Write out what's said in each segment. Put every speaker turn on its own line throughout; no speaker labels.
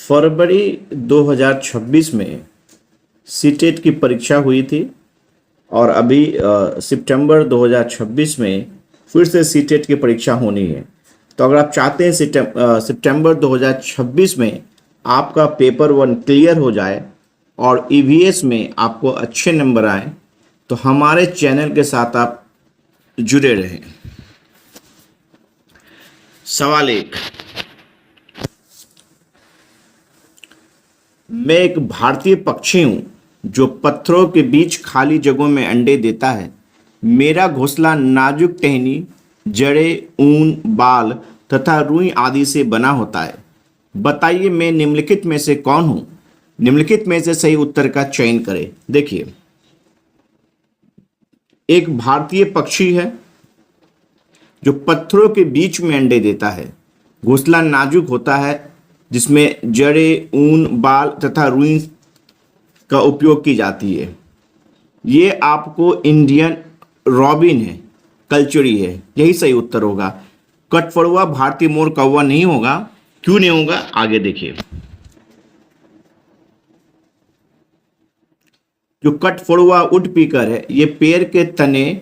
फरवरी 2026 में सीटेट की परीक्षा हुई थी और अभी सितंबर 2026 में फिर से सीटेट की परीक्षा होनी है। तो अगर आप चाहते हैं सितंबर 2026 में आपका पेपर 1 क्लियर हो जाए और ईवीएस में आपको अच्छे नंबर आए तो हमारे चैनल के साथ आप जुड़े रहें। सवाल 1, मैं एक भारतीय पक्षी हूं जो पत्थरों के बीच खाली जगहों में अंडे देता है। मेरा घोंसला नाजुक टहनी, जड़ें, ऊन, बाल तथा रुई आदि से बना होता है। बताइए मैं निम्नलिखित में से कौन हूं? निम्नलिखित में से सही उत्तर का चयन करें। देखिए, एक भारतीय पक्षी है जो पत्थरों के बीच में अंडे देता है। घोंसला नाजुक होता है जिसमें जड़ें, ऊन, बाल तथा रुई का उपयोग की जाती है। ये आपको इंडियन रॉबिन है, कलचुरी है, यही सही उत्तर होगा। कठफोड़वा भारतीय मोर कौवा नहीं होगा। क्यों नहीं होगा, आगे देखिए। जो कठफोड़वा वुडपीकर है, ये पेड़ के तने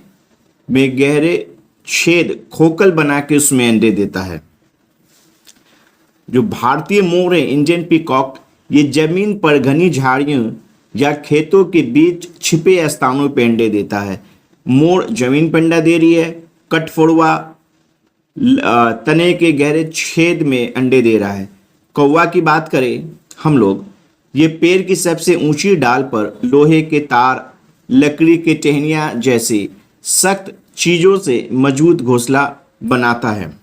में गहरे छेद खोखल बना के उसमें अंडे देता है। जो भारतीय मोर है, इंडियन पीकॉक, ये जमीन पर घनी झाड़ियों या खेतों के बीच छिपे स्थानों पर अंडे देता है। मोर जमीन पर अंडा दे रही है, कठफोड़वा तने के गहरे छेद में अंडे दे रहा है। कौवा की बात करें हम लोग, ये पेड़ की सबसे ऊंची डाल पर लोहे के तार, लकड़ी के टहनियां जैसी सख्त चीजों से मजबूत घोंसला बनाता है।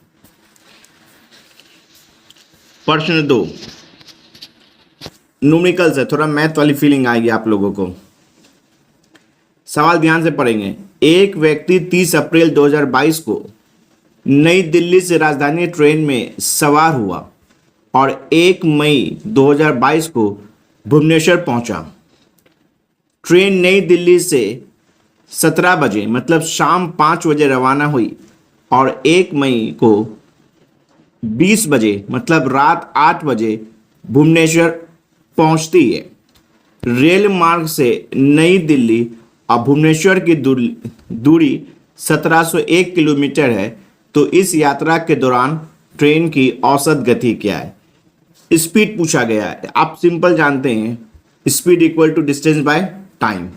प्रश्न 2, न्यूमेरिकल से थोड़ा मैथ वाली फीलिंग आएगी आप लोगों को। सवाल ध्यान से पढ़ेंगे। एक व्यक्ति 30 अप्रैल 2022 को नई दिल्ली से राजधानी ट्रेन में सवार हुआ और 1 मई 2022 को भुवनेश्वर पहुंचा। ट्रेन नई दिल्ली से 17 बजे मतलब शाम 5 बजे रवाना हुई और 1 मई को 20 बजे मतलब रात 8 बजे भुवनेश्वर पहुंचती है। रेल मार्ग से नई दिल्ली और भुवनेश्वर की दूरी 1701 किलोमीटर है। तो इस यात्रा के दौरान ट्रेन की औसत गति क्या है? स्पीड पूछा गया है। आप सिंपल जानते हैं, speed equal to distance by time.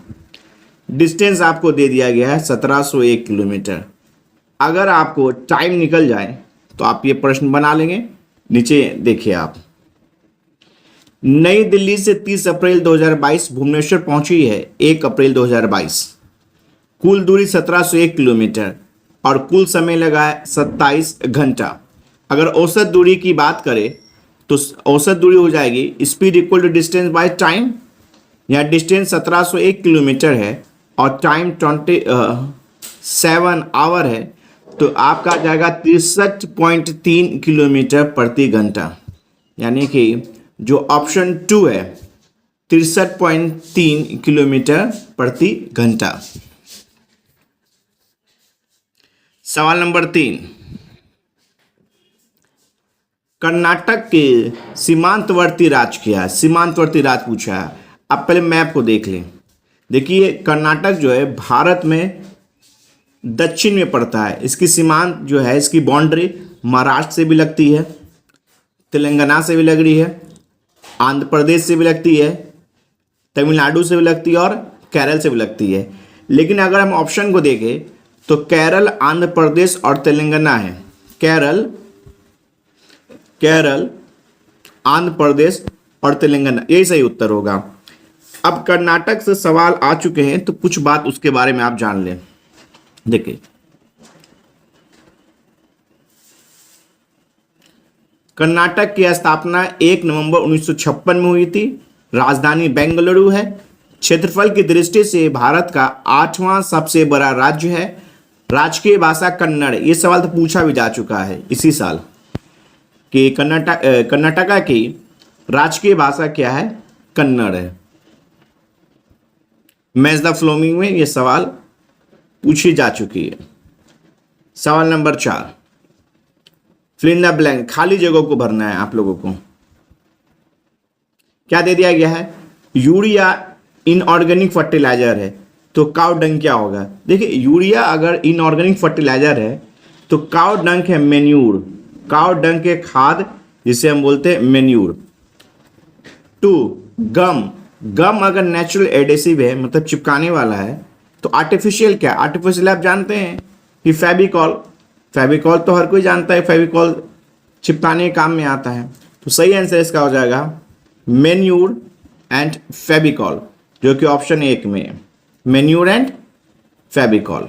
Distance आपको दे दिया गया है 1701 किलोमीटर। अगर आपको टाइम निकल जाए तो आप ये प्रश्न बना लेंगे। नीचे देखिए आप, नई दिल्ली से 30 अप्रैल 2022 भुवनेश्वर पहुंची है 1 अप्रैल 2022। कुल दूरी 1701 किलोमीटर और कुल समय लगा है 27 घंटा। अगर औसत दूरी की बात करें तो औसत दूरी हो जाएगी speed equal to distance by time. यहाँ डिस्टेंस 1701 किलोमीटर है और टाइम 27 आवर है, तो आपका आ जाएगा 63.3 किलोमीटर प्रति घंटा। यानी कि जो ऑप्शन 2 है 63.3 किलोमीटर प्रति घंटा। सवाल नंबर 3, कर्नाटक के सीमांतवर्ती राज्य क्या है? सीमांतवर्ती राज्य पूछा है। आप पहले मैप को देख लें। देखिए, कर्नाटक जो है भारत में दक्षिण में पड़ता है। इसकी सीमांत जो है, इसकी बाउंड्री महाराष्ट्र से भी लगती है, तेलंगाना से भी लग रही है, आंध्र प्रदेश से भी लगती है, तमिलनाडु से भी लगती है और केरल से भी लगती है। लेकिन अगर हम ऑप्शन को देखें तो केरल, आंध्र प्रदेश और तेलंगाना है। केरल, आंध्र प्रदेश और तेलंगाना, यही सही उत्तर होगा। अब कर्नाटक से सवाल आ चुके हैं तो कुछ बात उसके बारे में आप जान लें। देखिए, कर्नाटक की स्थापना 1 नवंबर 1956 में हुई थी। राजधानी बेंगलुरु है। क्षेत्रफल की दृष्टि से भारत का 8वां सबसे बड़ा राज्य है। राजकीय भाषा कन्नड़। ये सवाल तो पूछा भी जा चुका है इसी साल कि कर्नाटका की राजकीय भाषा क्या है? कन्नड़ है। मैच द फॉलोइंग में ये सवाल पूछी जा चुकी है। सवाल number 4, fill in the blank, खाली जगहों को भरना है आप लोगों को। क्या दे दिया गया है? यूरिया इनऑर्गेनिक फर्टिलाइजर है, तो काउ डंग क्या होगा? देखिए यूरिया अगर इनऑर्गेनिक फर्टिलाइजर है तो काउ डंग है मेन्यूर, काउ डंग के खाद जिसे हम बोलते हैं मेन्यूर। 2 गम, गम अगर नेचुरल एडेसिव है मतलब चिपकाने वाला है, तो आर्टिफिशियल क्या? आर्टिफिशियल आप जानते हैं कि फेविकॉल, फेविकॉल तो हर कोई जानता है, फेविकॉल चिपकाने के काम में आता है। तो सही आंसर इसका हो जाएगा मेन्यूर एंड फेविकॉल, जो कि ऑप्शन 1 में है, मेन्यूर एंड फेविकॉल।